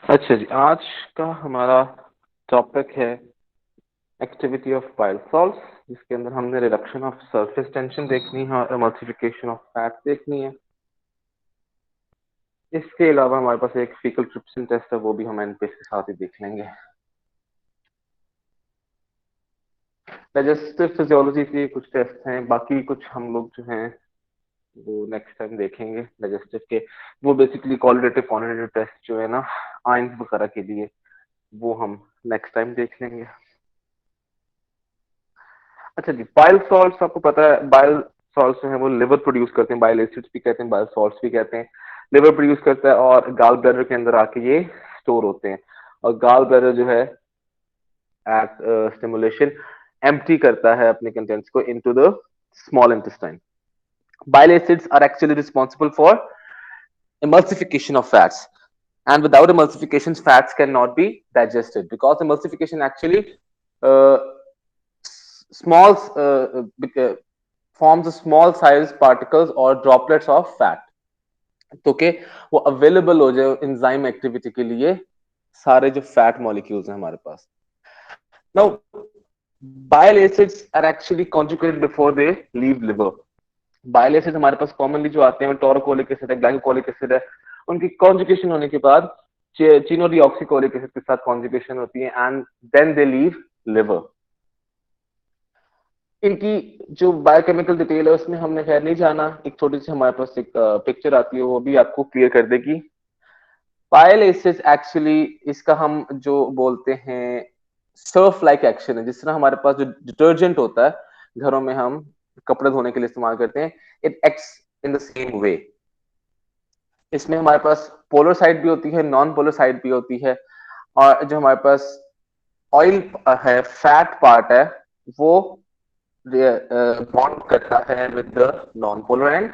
अच्छा जी, आज का हमारा टॉपिक है एक्टिविटी ऑफ बाइल सॉल्ट्स, जिसके अंदर हमने रिडक्शन ऑफ सरफेस टेंशन देखनी है और एमल्सिफिकेशन ऑफ फैट देखनी है। इसके अलावा हमारे पास एक फीकल ट्रिप्सिन टेस्ट है, वो भी हम एनपीएस के साथ ही देख लेंगे। डाइजेस्टिव फिजियोलॉजी के कुछ टेस्ट हैं, बाकी कुछ हम लोग जो हैं वो नेक्स्ट टाइम देखेंगे डाइजेस्टिव के। वो बेसिकली क्वालिटेटिव क्वांटिटेटिव टेस्ट जो है ना आयंस वगैरह के लिए, वो हम नेक्स्ट टाइम देख लेंगे। अच्छा जी, बाइल सॉल्ट्स आपको पता है, बाइल सॉल्ट्स जो है वो लिवर प्रोड्यूस करते हैं, बाइल एसिड्स भी कहते हैं, बाइल सॉल्ट्स भी कहते हैं। लिवर प्रोड्यूस करता है और गाल ब्लैडर के अंदर आके ये स्टोर होते हैं, और गाल ब्लैडर जो है एट स्टिमुलेशन एम्प्टी करता है अपने कंटेंट्स को into the small intestine. Bile acids are actually responsible for emulsification of fats, and without emulsification fats cannot be digested, because emulsification actually uh, small forms a small size particles or droplets of fat, तो के वो available हो जाए enzyme activity के लिए सारे जो fat molecules हैं हमारे पास। Now bile acids are actually conjugated before they leave liver. Bile acid हमारे पास कॉमनली जो आते हैं टोरोकोलिक एसिड है, ग्लाइकोलिक एसिड है, उनकी कॉन्जुगेशन होने के बाद चिनोडिऑक्सीकोलिक एसिड के साथ कॉन्जुगेशन होती है and then they leave liver. इनकी जो बायोकेमिकल डिटेल है उसमें हमने खैर नहीं जाना, एक छोटी सी हमारे पास एक पिक्चर आती है वो भी आपको क्लियर कर देगी। बाइल एसिड एक्चुअली इसका हम जो बोलते हैं सर्फ लाइक एक्शन है। जिस तरह हमारे पास जो डिटर्जेंट होता है घरों में हम कपड़े धोने के लिए इस्तेमाल करते हैं, it acts in the same way. इसमें हमारे पास पोलर साइड भी होती है, नॉन पोलर साइड भी होती है, और जो हमारे पास ऑयल है, फैट पार्ट है, वो बॉन्ड करता है with the non polar and,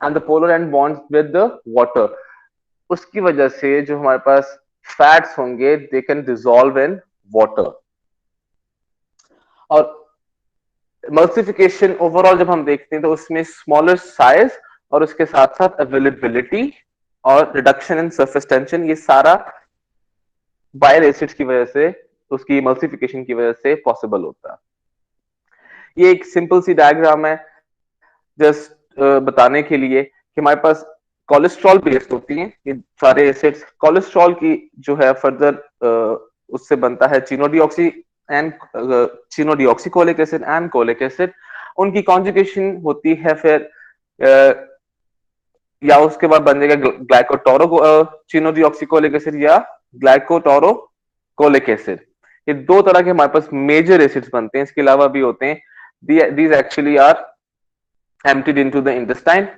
and the polar and bond with the water. उसकी वजह से जो हमारे पास फैट्स होंगे they can dissolve in water. और एमल्सिफिकेशन ओवरऑल जब हम देखते हैं तो उसमें स्मॉलर साइज और उसके साथ साथ अवेलेबिलिटी और रिडक्शन इन सरफेस टेंशन, ये सारा बाइल एसिड्स की वजह से, उसकी एमल्सिफिकेशन की वजह से पॉसिबल होता है। ये एक सिंपल सी डायग्राम है जस्ट बताने के लिए कि हमारे पास कोलेस्ट्रॉल बेस्ड होती हैं ये सारे एसिड्स। कोलेस्ट्रॉल की जो है फर्दर उससे बनता है chenodeoxy and chenodeoxycholic acid and cholic acid. उनकी कॉन्जुगेशन होती है फिर या उसके बाद बन जाएगा ग्लाइकोटोरो चिनोडिऑक्सीकोलिक एसिड या ग्लाइकोटोरो कोलिक एसिड। ये दो तरह के हमारे पास मेजर एसिड्स बनते हैं, इसके अलावा भी होते हैं। these actually are emptied into the intestine,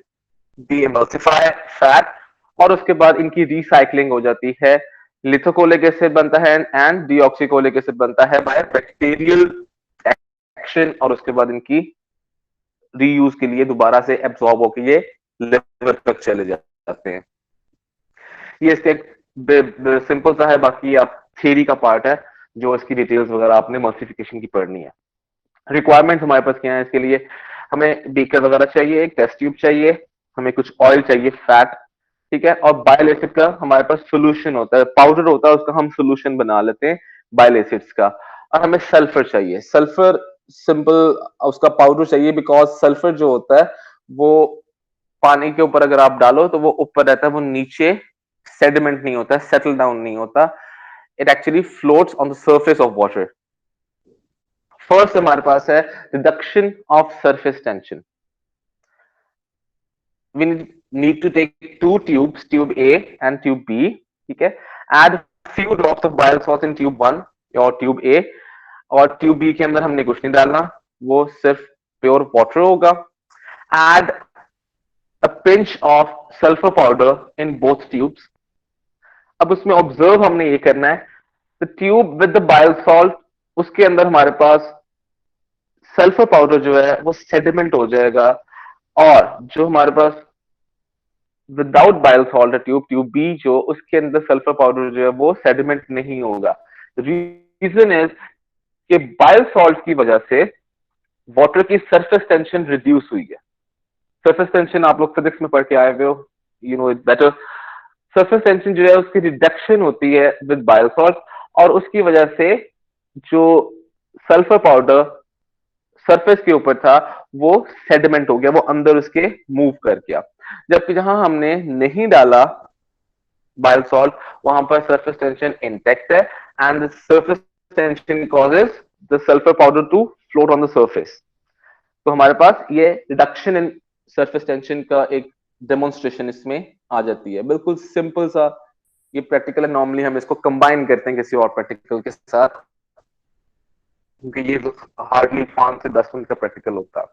de-emulsify fat, और उसके बाद इनकी रिसाइकलिंग हो जाती है। लिथोकोलिक एसिड बनता है एंड डीऑक्सीकोलिक एसिड बनता है बाय बैक्टीरियल एक्शन, और उसके बाद इनकी रीयूज के लिए दोबारा से एब्सॉर्ब होकर ये लिवर तक चले जाते हैं। ये इसका एक सिंपल सा है, बाकी आप थियरी का पार्ट है जो इसकी डिटेल्स वगैरह आपने मल्सिफिकेशन की पढ़नी है। रिक्वायरमेंट हमारे पास क्या है इसके लिए, हमें बीकर वगैरह चाहिए, एक टेस्ट ट्यूब चाहिए, हमें कुछ ऑयल चाहिए, फैट, ठीक है, और बाइल एसिड का हमारे पास सोल्यूशन होता है, पाउडर होता है, उसका हम सोल्यूशन बना लेते हैं बाइल एसिड्स का। और हमें सल्फर चाहिए, सल्फर सिंपल उसका पाउडर चाहिए, बिकॉज सल्फर जो होता है वो पानी के ऊपर अगर आप डालो तो वो ऊपर रहता है, वो नीचे सेडिमेंट नहीं होता है, सेटल डाउन नहीं होता, it actually floats on the surface of water. First हमारे पास है reduction of surface tension. we need to take two tubes, tube A and tube B, ठीक है, add few drops of bile salts in tube 1 और tube A, और tube B के अंदर हमने कुछ नहीं डालना, वो सिर्फ प्योर वाटर होगा। add a pinch of sulfur powder in both tubes। अब उसमें ऑब्जर्व हमने ये करना है, the tube with the bile salt, उसके अंदर हमारे पास सल्फर पाउडर जो है वो सेडिमेंट हो जाएगा, और जो हमारे पास without bile salt tube, tube B जो, उसके अंदर सल्फर पाउडर जो है वो सेडिमेंट नहीं होगा। रीजन इज कि बाइल सॉल्ट की वजह से वाटर की सरफेस टेंशन रिड्यूस हुई है। सरफेस टेंशन आप लोग फिजिक्स में पढ़ के आए हुए हो, you know it better. Surface tension जो है उसकी रिडक्शन होती है विद बाइल सॉल्ट, और उसकी वजह से जो सल्फर पाउडर सरफेस के ऊपर था वो सेडिमेंट हो गया, वो अंदर उसके मूव कर गया। जबकि जहां हमने नहीं डाला बाइल सॉल्ट, वहां पर सरफेस टेंशन इंटैक्ट है, and the surface tension causes the sulphur powder to float on the surface. तो हमारे पास ये रिडक्शन इन सरफेस टेंशन का एक डेमोन्स्ट्रेशन इसमें आ जाती है। बिल्कुल सिंपल सा ये प्रैक्टिकल है, नॉर्मली हम इसको कंबाइन करते हैं किसी और प्रैक्टिकल के साथ, क्योंकि ये हार्डली 5 से 10 मिनट का प्रैक्टिकल होता है।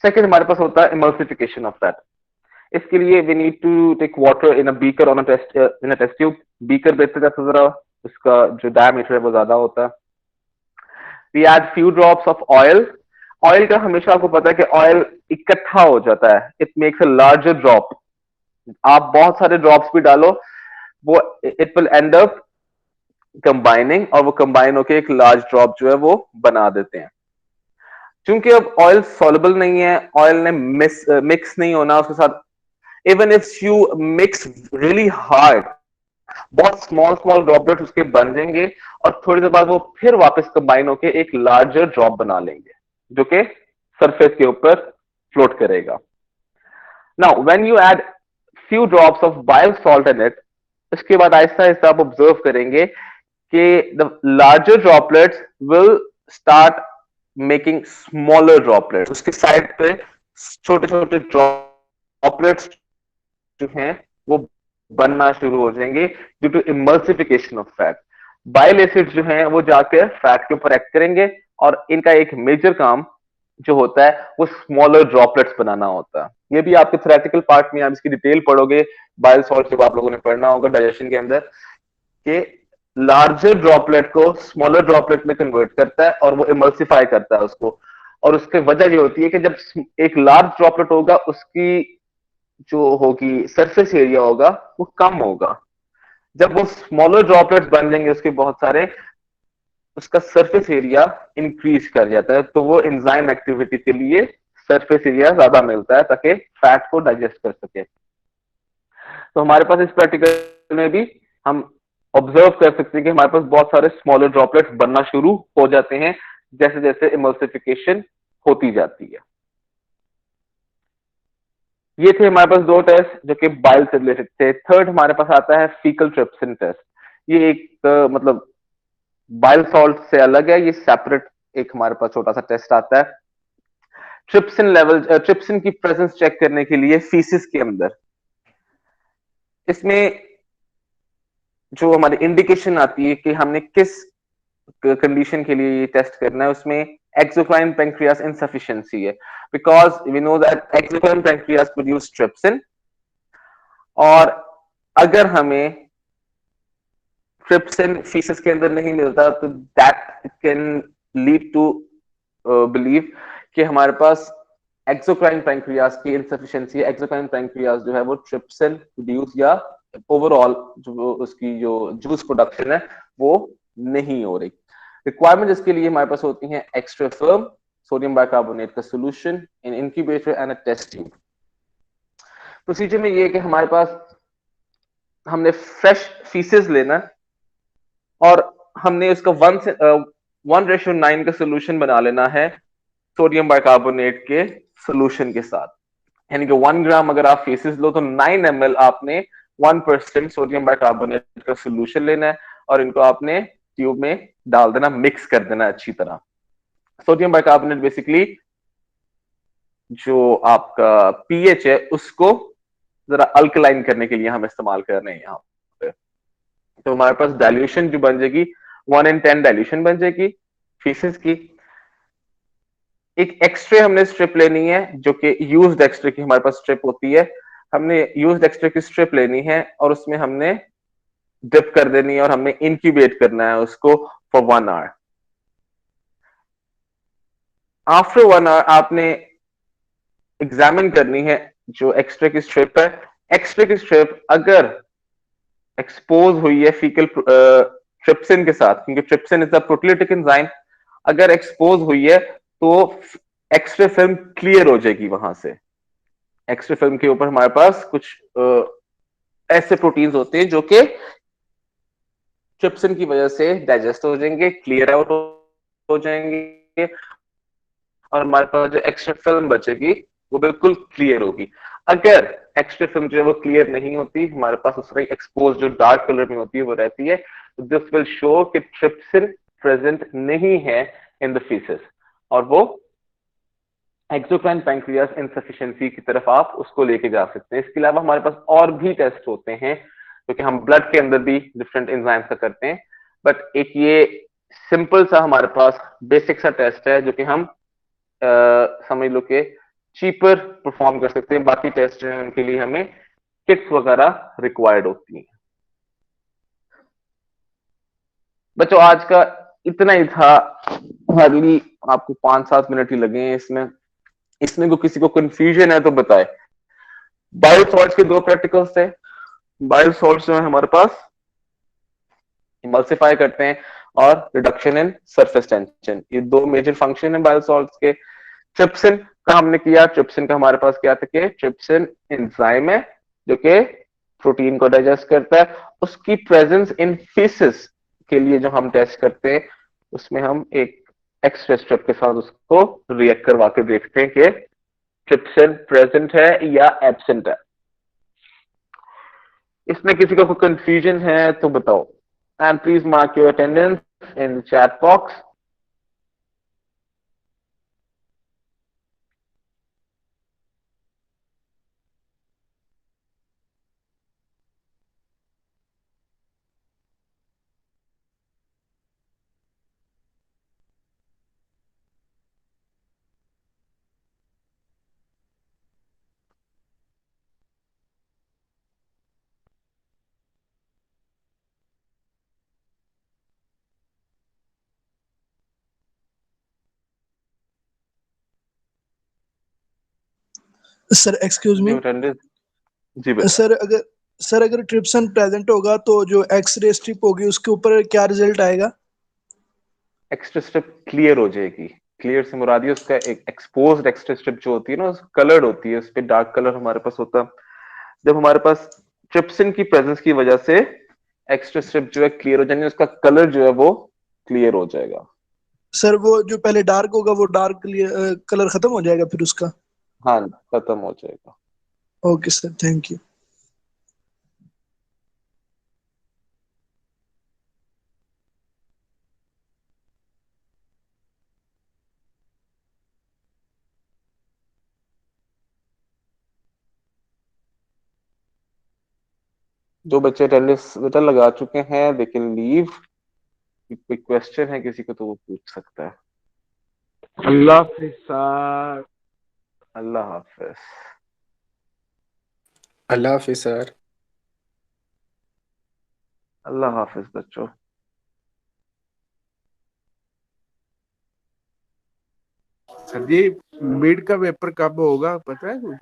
सेकेंड हमारे पास होता है इमल्सिफिकेशन ऑफ दैट। इसके लिए we need to take water in a beaker on a test in a test tube. Beaker बेहतर जैसे जरा उसका जो डायमीटर है वो ज्यादा होता है। We add few drops of oil. Oil का हमेशा आपको पता है कि ऑयल इकट्ठा हो जाता है, it makes a larger drop. आप बहुत सारे ड्रॉप्स भी डालो, वो it will and up combining, और वो कंबाइन होकर एक लार्ज ड्रॉप जो है वो बना देते हैं। क्योंकि अब ऑयल सॉल्युबल नहीं है, ऑयल ने मिक्स नहीं होना उसके साथ, even if you mix really hard, बहुत स्मॉल स्मॉल ड्रॉपलेट उसके बन जाएंगे, और थोड़ी देर बाद वो फिर वापस कंबाइन होकर एक लार्जर ड्रॉप बना लेंगे जो कि सरफेस के ऊपर फ्लोट करेगा। Now when you add few drops of bile salt in it, इसके बाद आहिस्ता आहिस्ता आप ऑब्जर्व करेंगे कि the larger droplets will start making smaller droplets. उसके साइड पे छोटे छोटे ड्रॉपलेट्स जो हैं वो बनना शुरू हो जाएंगे due to emulsification of fat. Bile acid जो है वो जाकर फैट के ऊपर एक्ट करेंगे, और इनका एक मेजर काम जो होता है वो स्मॉलर ड्रॉपलेट्स बनाना होता है। ये भी आपके थ्योरेटिकल पार्ट में आप इसकी डिटेल पढ़ोगे, बाइल सॉल्ट जब आप लोगों ने पढ़ना होगा डाइजेशन के अंदर, कि लार्जर ड्रॉपलेट को स्मॉलर ड्रॉपलेट में कन्वर्ट करता है और वो इमल्सिफाई करता है उसको। और उसकी वजह ये होती है कि जब एक लार्ज ड्रॉपलेट होगा उसकी जो होगी सरफेस एरिया होगा वो कम होगा। जब वो स्मॉलर ड्रॉपलेट्स बन जाएंगे उसके बहुत सारे, उसका सरफेस एरिया इंक्रीज कर जाता है, तो वो एंजाइम एक्टिविटी के लिए सरफेस एरिया ज्यादा मिलता है ताकि फैट को डाइजेस्ट कर सके। तो हमारे पास इस प्रैक्टिकल में भी हम ऑब्जर्व कर सकते हैं कि हमारे पास बहुत सारे स्मॉलर ड्रॉपलेट्स बनना शुरू हो जाते हैं जैसे जैसे इमल्सिफिकेशन होती जाती है। ये थे हमारे पास दो टेस्ट जो कि बाइल से रिलेटेड थे। थर्ड हमारे पास आता है फीकल ट्रिप्सिन टेस्ट। ये एक मतलब बाइल सॉल्ट से अलग है, ये सेपरेट एक हमारे पास छोटा सा टेस्ट आता है। ट्रिप्सिन लेवल, ट्रिप्सिन की प्रेजेंस चेक करने के लिए फीसिस के अंदर। इसमें जो हमारी इंडिकेशन आती है कि हमने किस कंडीशन के लिए ये टेस्ट करना है, उसमें एक्सोक्राइन पैंक्रियास इनसफिशिएंसी है, because we know that exocrine pancreas produce trypsin, और अगर हमें ट्रिप्सिन फीसिस के अंदर नहीं मिलता तो that can lead to believe कि हमारे पास एक्सोक्राइन पैंक्रियास की इनसफिशिएंसी है। एक्सोक्राइन पैंक्रियास जो है वो ट्रिप्सिन प्रोड्यूस या ओवरऑल जो उसकी जो जूस प्रोडक्शन है वो नहीं हो रही। रिक्वायरमेंट इसके लिए हमारे पास होती है एक्स्ट्रा फर्म सोडियम बाइकार्बोनेट का solution in incubator and a test tube. Procedure में ये है कि हमारे पास हमने फ्रेश फीसेस लेना, और हमने उसका 1:9 का सोल्यूशन बना लेना है सोडियम बाइकार्बोनेट के सोल्यूशन के साथ। यानी कि 1 ग्राम अगर आप फेसेस लो तो 9 ml आपने 1% सोडियम बाइकार्बोनेट का सोल्यूशन लेना है, और इनको आपने ट्यूब में डाल देना, मिक्स कर देना अच्छी तरह। सोडियम बाइकार्बोनेट बेसिकली जो आपका पीएच है उसको जरा अल्कलाइन करने के लिए हम इस्तेमाल कर रहे हैं यहाँ पे। तो हमारे पास डाइल्यूशन जो बन जाएगी 1:10 डाइल्यूशन बन जाएगी फीसेस की। एक एक्सरे हमने स्ट्रिप लेनी है जो कि यूज्ड एक्सरे की हमारे पास स्ट्रिप होती है। हमने यूज्ड एक्सरे की स्ट्रिप लेनी है और उसमें हमने डिप कर देनी है, और हमने इंक्यूबेट करना है उसको फॉर 1 आवर। आफ्टर 1 आवर आपने एग्जामिन करनी है जो एक्सरे की स्ट्रिप है। एक्सरे की स्ट्रिप अगर एक्सपोज हुई है फीकल ट्रिप्सिन के साथ, क्योंकि ट्रिप्सिन इज द प्रोटीलिटिक एंजाइम, अगर एक्सपोज हुई है तो एक्सरे फिल्म क्लियर हो जाएगी। वहां से एक्सरे फिल्म के ऊपर हमारे पास कुछ ऐसे प्रोटीन्स होते हैं जो कि ट्रिप्सिन की वजह से डाइजेस्ट हो जाएंगे, क्लियर आउट हो जाएंगे, और हमारे पास जो एक्स्ट्रा फिल्म बचेगी वो बिल्कुल क्लियर होगी। अगर एक्स्ट्रा फिल्म जो है वो क्लियर नहीं होती, हमारे पास उसका एक्सपोज जो डार्क कलर में होती है वो रहती है, दिस विल शो कि ट्रिप्सिन प्रेजेंट नहीं है इन द फीसेस, और वो एक्सोक्राइन पैंक्रियास इनसफिशिएंसी की तरफ आप उसको लेके जा सकते हैं। इसके अलावा हमारे पास और भी टेस्ट होते हैं जो कि हम ब्लड के अंदर भी डिफरेंट एंजाइम्स का करते हैं, बट एक ये सिंपल सा हमारे पास बेसिक सा टेस्ट है जो कि हम समझ लो कि चीपर परफॉर्म कर सकते हैं। बाकी टेस्ट जो है उनके लिए हमें किट्स वगैरह रिक्वायर्ड होती हैं। बच्चों आज का इतना ही था, हार्डली आपको 5-7 मिनट ही लगे हैं इसमें। इसमें को किसी को कंफ्यूजन है तो बताए। बायो सॉल्ट्स के दो प्रैक्टिकल्स थे। बायो सॉल्ट्स जो है हमारे पास इमल्सिफाई करते हैं और रिडक्शन इन सरफेस टेंशन, ये दो मेजर फंक्शन है बायो सॉल्ट्स के। ट्रिप्सिन का हमने किया, ट्रिप्सिन का हमारे पास क्या था कि ट्रिप्सिन एंजाइम है जो कि प्रोटीन को डाइजेस्ट करता है। उसकी प्रेजेंस इन फीसिस के लिए जो हम टेस्ट करते हैं उसमें हम एक एक्स रे स्ट्रिप के साथ उसको रिएक्ट करवा के देखते हैं कि ट्रिप्सिन प्रेजेंट है या एब्सेंट है। इसमें किसी को कोई कंफ्यूजन है तो बताओ, and please mark your attendance in chat box. Sir excuse me. जो अटेंडेंस, जी बेटा। सर अगर अगर ट्रिप्सन प्रेजेंट होगा तो जो एक्सरे स्ट्रिप होगी उसके ऊपर क्या रिजल्ट आएगा? एक्स्ट्रा स्ट्रिप क्लियर हो जाएगी। क्लियर से मुराद है उसका एक एक्सपोज्ड एक्स्ट्रा स्ट्रिप जो होती है ना, कलर्ड होती है, उस पर डार्क कलर हमारे पास होता है। जब हमारे पास ट्रिप्सिन की प्रेजेंस की वजह से एक्स्ट्रा स्ट्रिप जो है क्लियर हो जाएंगे, उसका कलर जो है वो क्लियर हो जाएगा। सर वो जो पहले डार्क होगा वो डार्क कलर खत्म हो जाएगा फिर उसका? हाँ, खत्म हो जाएगा। Okay sir, thank you. जो बच्चे अटेंडेंस बेटा लगा चुके हैं दे कैन लीव। कोई क्वेश्चन है किसी को तो वो पूछ सकता है। अल्लाह हाफिज सर। अल्लाह हाफिज। अल्लाह हाफिज सर। अल्लाह हाफिज बच्चों। सर जी, मिड का पेपर कब होगा पता है कुछ?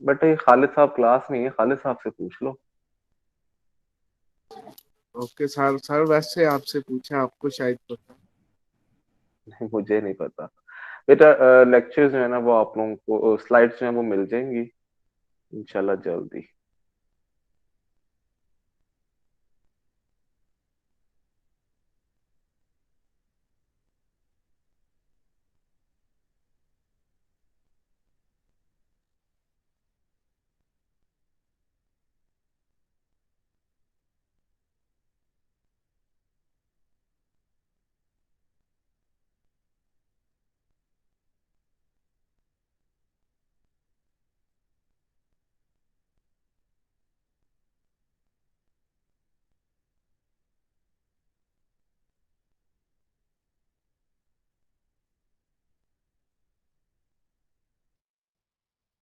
बेटा ये खालिद साहब क्लास नहीं है, खालिद साहब से पूछ लो। Okay sir. सर वैसे आपसे पूछा, आपको शायद पता। नहीं, मुझे नहीं पता बेटा। लेक्चर्स जो है ना वो आप लोगों को, स्लाइड्स जो है वो मिल जाएंगी इंशाल्लाह जल्दी।